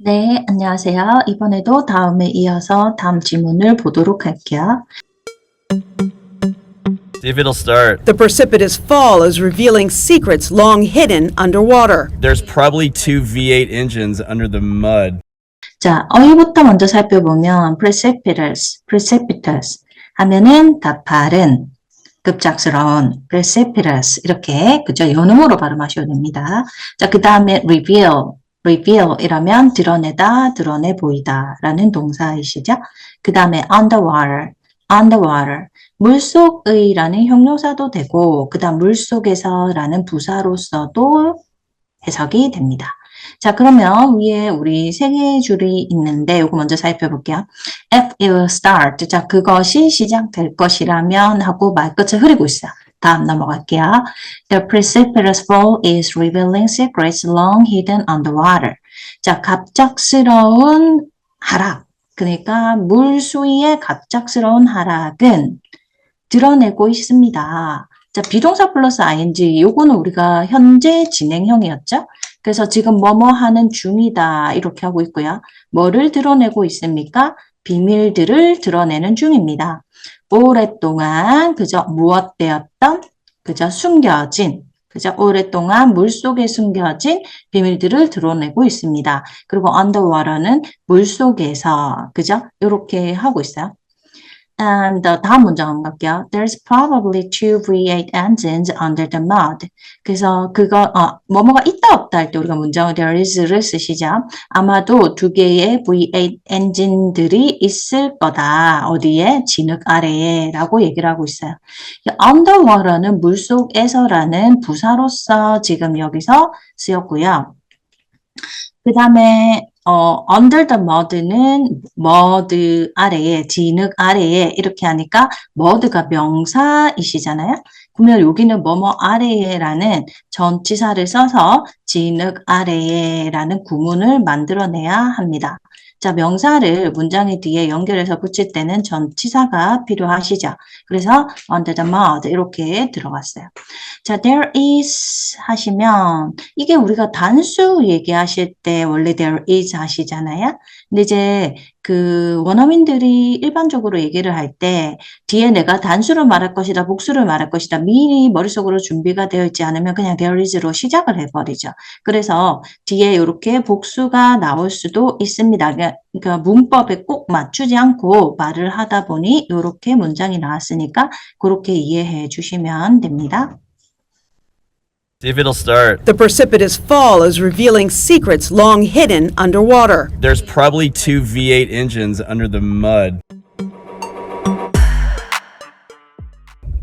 네, 안녕하세요. 이번에도 다음에 이어서 다음 질문을 보도록 할게요. See if it'll start. The precipitous fall is revealing secrets long hidden underwater. There's probably two V8 engines under the mud. 자, 어휘부터 먼저 살펴보면 precipitous 하면은 가파른, 급작스러운 precipitous 이렇게 그죠? 연음으로 발음하셔도 됩니다. 자, 그 다음에 reveal 이라면 드러내다, 드러내 보이다 라는 동사이시죠. 그 다음에 underwater 물속의라는 형용사도 되고 그 다음 물속에서라는 부사로서도 해석이 됩니다. 자, 그러면 위에 우리 세 개의 줄이 있는데 이거 먼저 살펴볼게요. If it will start. 자, 그것이 시작될 것이라면 하고 말끝을 흐리고 있어요. 다음 넘어갈게요. The precipitous fall is revealing secrets long hidden underwater. 자, 갑작스러운 하락. 그러니까 물수위의 갑작스러운 하락은 드러내고 있습니다. 자, 비동사 플러스 ing, 요거는 우리가 현재 진행형이었죠? 그래서 지금 뭐뭐 하는 중이다 이렇게 하고 있고요. 뭐를 드러내고 있습니까? 비밀들을 드러내는 중입니다. 오랫동안 그저 무엇되었던 그저 숨겨진 그저 오랫동안 물속에 숨겨진 비밀들을 드러내고 있습니다. 그리고 underwater는 물속에서 그저 이렇게 하고 있어요. And 다음 문장 한번 갈게요. There's probably two V8 engines under the mud. 그래서 그거 뭐뭐가 있다 없다 할 때 우리가 문장을 there is를 쓰시죠. 아마도 두 개의 V8 엔진들이 있을 거다. 어디에? 진흙 아래에 라고 얘기를 하고 있어요. underwater는 물속에서라는 부사로서 지금 여기서 쓰였고요. 그 다음에 under the mud는 mud 아래에, 진흙 아래에 이렇게 하니까 mud가 명사이시잖아요. 그러면 여기는 뭐뭐 아래에라는 전치사를 써서 진흙 아래에라는 구문을 만들어내야 합니다. 자, 명사를 문장의 뒤에 연결해서 붙일 때는 전치사가 필요하시죠. 그래서 under the mud 이렇게 들어갔어요. 자, there is 하시면 이게 우리가 단수 얘기하실 때 원래 there is 하시잖아요. 근데 이제 그 원어민들이 일반적으로 얘기를 할 때 뒤에 내가 단수를 말할 것이다, 복수를 말할 것이다 미리 머릿속으로 준비가 되어 있지 않으면 그냥 there is로 시작을 해버리죠. 그래서 뒤에 이렇게 복수가 나올 수도 있습니다. 그러니까 문법에 꼭 맞추지 않고 말을 하다 보니 이렇게 문장이 나왔으니까 그렇게 이해해 주시면 됩니다. See if it'll start. The precipitous fall is revealing secrets long hidden underwater. There's probably two V8 engines under the mud.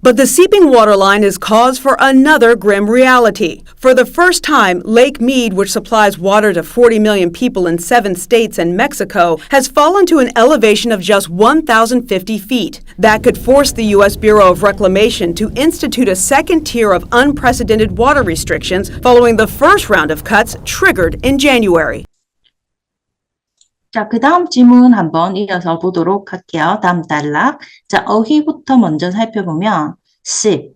But the seeping water line is cause for another grim reality. For the first time, Lake Mead, which supplies water to 40 million people in 7 states and Mexico, has fallen to an elevation of just 1,050 feet. That could force the U.S. Bureau of Reclamation to institute a second tier of unprecedented water restrictions following the first round of cuts triggered in January. 자, 그 다음 질문 한번 이어서 보도록 할게요. 다음 단락. 자, 어휘부터 먼저 살펴보면 sip,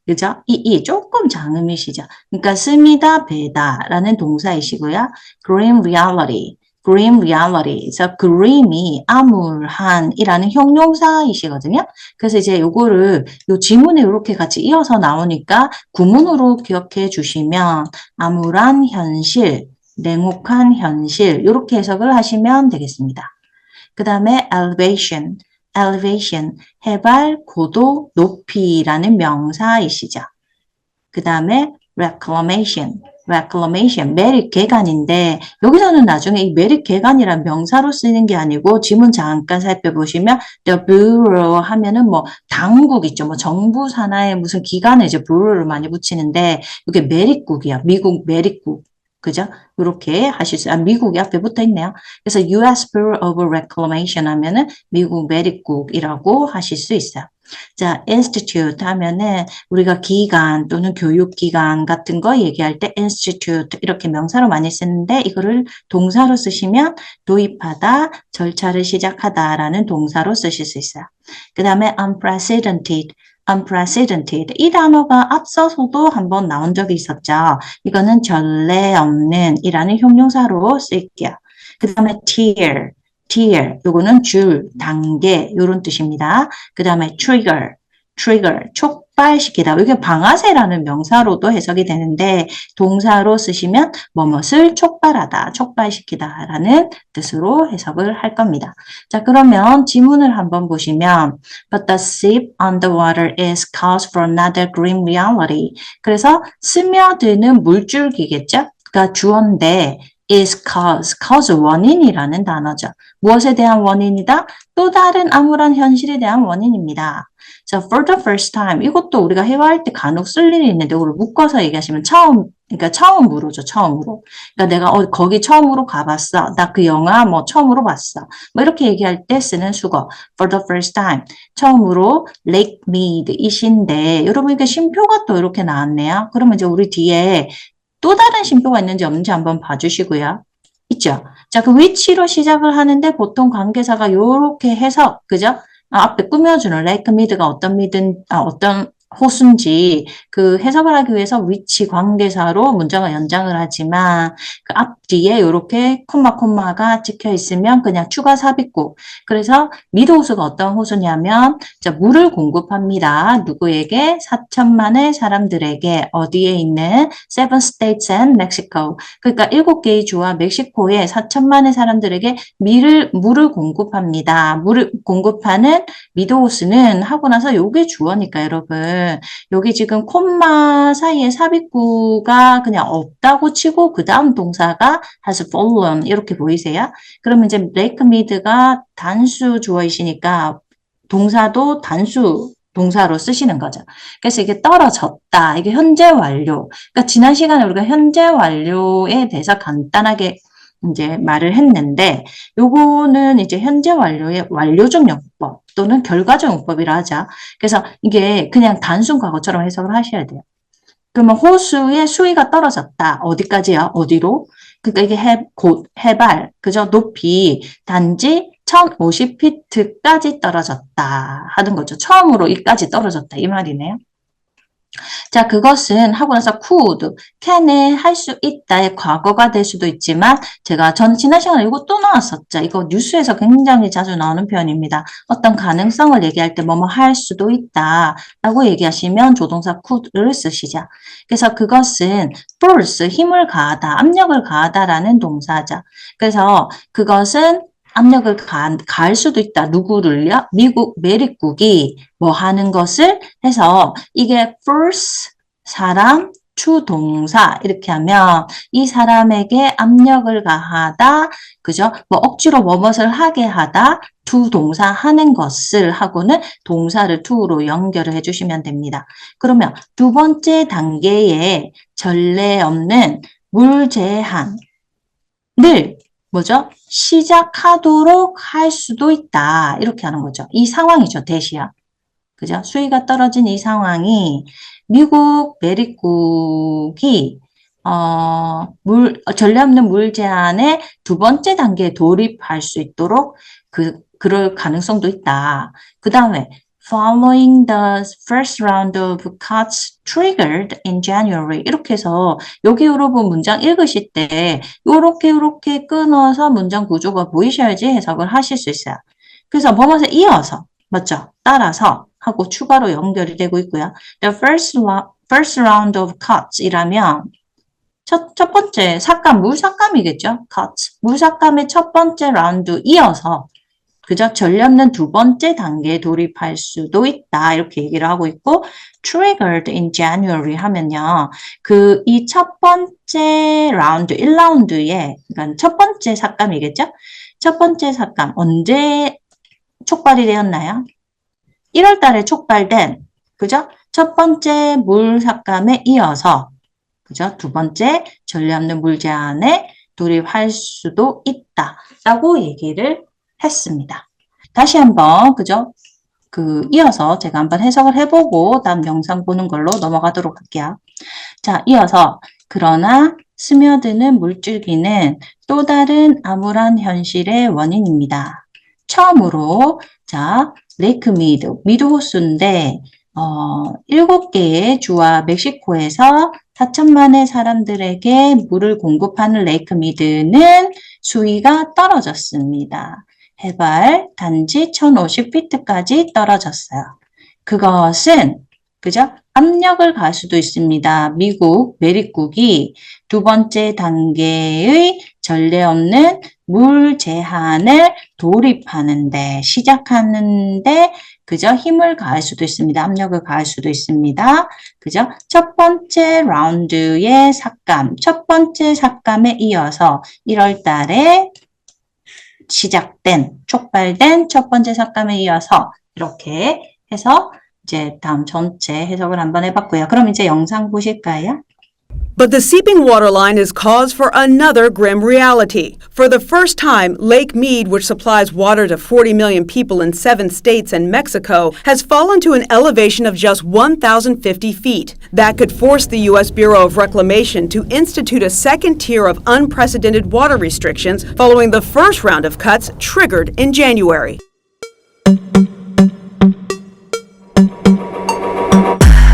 그죠? 이 조금 장음이시죠. 그러니까 씁니다, 배다 라는 동사이시고요. grim reality. 그래서 grim이 암울한이라는 형용사이시거든요. 그래서 이제 요거를 요 지문에 이렇게 같이 이어서 나오니까 구문으로 기억해 주시면 암울한 현실, 냉혹한 현실 이렇게 해석을 하시면 되겠습니다. 그 다음에 elevation, 해발, 고도, 높이라는 명사이시죠. 그 다음에 reclamation, 매립 개간인데 여기서는 나중에 이 매립 개간이란 명사로 쓰는 게 아니고 지문 잠깐 살펴보시면 the bureau 하면은 뭐 당국 있죠. 뭐 정부 산하의 무슨 기관에 이제 bureau를 많이 붙이는데 이게 매립국이야. 미국 매립국. 그죠? 이렇게 하실 수, 미국이 앞에 붙어 있네요. 그래서 US Bureau of Reclamation 하면은 미국 매립국이라고 하실 수 있어요. 자, institute 하면은 우리가 기관 또는 교육기관 같은 거 얘기할 때 institute 이렇게 명사로 많이 쓰는데 이거를 동사로 쓰시면 도입하다, 절차를 시작하다라는 동사로 쓰실 수 있어요. 그 다음에 unprecedented, unprecedented. 이 단어가 앞서서도 한번 나온 적이 있었죠. 이거는 전례 없는 이라는 형용사로 쓸게요. 그 다음에 tear, 요거는 줄, 단계, 요런 뜻입니다. 그 다음에 trigger, 촉발시키다. 이게 방아쇠라는 명사로도 해석이 되는데 동사로 쓰시면 뭐뭇을 촉발하다, 촉발시키다 라는 뜻으로 해석을 할 겁니다. 자, 그러면 지문을 한번 보시면 But the seep on the water is cause for another grim reality. 그래서 스며드는 물줄기겠죠? 그러니까 주어인데 is cause 원인이라는 단어죠. 무엇에 대한 원인이다? 또 다른 암울한 현실에 대한 원인입니다. 자, for the first time. 이것도 우리가 회화할 때 간혹 쓸 일이 있는데, 이걸 묶어서 얘기하시면 그러니까 처음으로죠, 처음으로. 그러니까 내가 거기 처음으로 가봤어. 나 그 영화 뭐 처음으로 봤어. 뭐 이렇게 얘기할 때 쓰는 수거. for the first time. 처음으로 Lake Mead 이신데, 여러분 이게 쉼표가 또 이렇게 나왔네요. 그러면 이제 우리 뒤에 또 다른 쉼표가 있는지 없는지 한번 봐주시고요. 있죠? 자, 그 which로 시작을 하는데 보통 관계사가 요렇게 해서, 그죠? 앞에 꾸며주는 Lake Mead가 어떤 호수인지 그 해석을 하기 위해서 which 관계사로 문장을 연장을 하지만 그 앞뒤에 이렇게 콤마가 찍혀 있으면 그냥 추가 삽입구. 그래서 미드 호수가 어떤 호수냐면 자, 물을 공급합니다. 누구에게? 4천만의 사람들에게 어디에 있는 seven states and Mexico. 그러니까 7개의 주와 멕시코의 4천만의 사람들에게 물을 공급합니다. 물을 공급하는 미드 호수는 하고 나서 요게 주어니까 여러분. 여기 지금 콤마 사이에 삽입구가 그냥 없다고 치고 그 다음 동사가 has fallen 이렇게 보이세요? 그러면 이제 Lake Mead가 단수 주어이시니까 동사도 단수 동사로 쓰시는 거죠. 그래서 이게 떨어졌다. 이게 현재 완료. 그러니까 지난 시간에 우리가 현재 완료에 대해서 간단하게 이제 말을 했는데 요거는 이제 현재 완료의 완료적 용법 또는 결과적 용법이라 하자. 그래서 이게 그냥 단순 과거처럼 해석을 하셔야 돼요. 그러면 호수의 수위가 떨어졌다. 어디까지요? 어디로? 그러니까 이게 해발, 그죠? 높이 단지 1050피트까지 떨어졌다 하는 거죠. 처음으로 이까지 떨어졌다 이 말이네요. 자, 그것은 하고 나서 could, can에 할 수 있다의 과거가 될 수도 있지만 제가 지난 시간에 이거 또 나왔었죠. 이거 뉴스에서 굉장히 자주 나오는 표현입니다. 어떤 가능성을 얘기할 때 뭐뭐 할 수도 있다 라고 얘기하시면 조동사 could를 쓰시죠. 그래서 그것은 force, 힘을 가하다, 압력을 가하다라는 동사죠. 그래서 그것은 압력을 가할 수도 있다. 누구를요? 미국 매립국이 뭐 하는 것을 해서 이게 force, 사람, to 동사 이렇게 하면 이 사람에게 압력을 가하다, 그죠? 뭐 억지로 뭐뭇을 하게 하다, to 동사 하는 것을 하고는 동사를 to로 연결을 해주시면 됩니다. 그러면 두 번째 단계에 전례 없는 물 제한을 뭐죠? 시작하도록 할 수도 있다. 이렇게 하는 거죠. 이 상황이죠. 대시야. 그죠? 수위가 떨어진 이 상황이 미국 매립국이 전례 없는 물 제한의 두 번째 단계에 돌입할 수 있도록 그럴 가능성도 있다. 그 다음에 Following the first round of cuts triggered in January. 이렇게 해서 여기 여러분 문장 읽으실 때 요렇게 끊어서 문장 구조가 보이셔야지 해석을 하실 수 있어요. 그래서 뭐뭐에 이어서, 맞죠? 따라서 하고 추가로 연결이 되고 있고요. The first round of cuts 이라면 첫 번째 삭감, 물삭감이겠죠? cuts. 물삭감의 첫 번째 라운드 이어서 그죠? 전례 없는 두 번째 단계에 돌입할 수도 있다. 이렇게 얘기를 하고 있고, triggered in January 하면요. 이 첫 번째 라운드, 1라운드에, 그러니까 첫 번째 삭감이겠죠? 첫 번째 삭감, 언제 촉발이 되었나요? 1월 달에 촉발된, 그죠? 첫 번째 물 삭감에 이어서, 그죠? 두 번째 전례 없는 물 제한에 돌입할 수도 있다. 라고 얘기를 했습니다. 다시 한번, 그죠? 이어서 제가 한번 해석을 해보고 다음 영상 보는 걸로 넘어가도록 할게요. 자, 이어서, 그러나 스며드는 물줄기는 또 다른 암울한 현실의 원인입니다. 처음으로, 자, 레이크 미드 호수인데, 7개의 주와 멕시코에서 4천만의 사람들에게 물을 공급하는 레이크 미드는 수위가 떨어졌습니다. 해발 단지 1050피트까지 떨어졌어요. 그것은 그죠? 압력을 가할 수도 있습니다. 미국, 매립국이 두 번째 단계의 전례 없는 물 제한을 도입하는데, 시작하는데, 그죠? 힘을 가할 수도 있습니다. 압력을 가할 수도 있습니다. 그죠? 첫 번째 라운드의 삭감, 첫 번째 삭감에 이어서 1월 달에 촉발된 첫 번째 삭감에 이어서 이렇게 해서 이제 다음 전체 해석을 한번 해봤고요. 그럼 이제 영상 보실까요? But the seeping water line is cause for another grim reality. For the first time, Lake Mead, which supplies water to 40 million people in 7 states and Mexico, has fallen to an elevation of just 1,050 feet. That could force the U.S. Bureau of Reclamation to institute a second tier of unprecedented water restrictions following the first round of cuts triggered in January.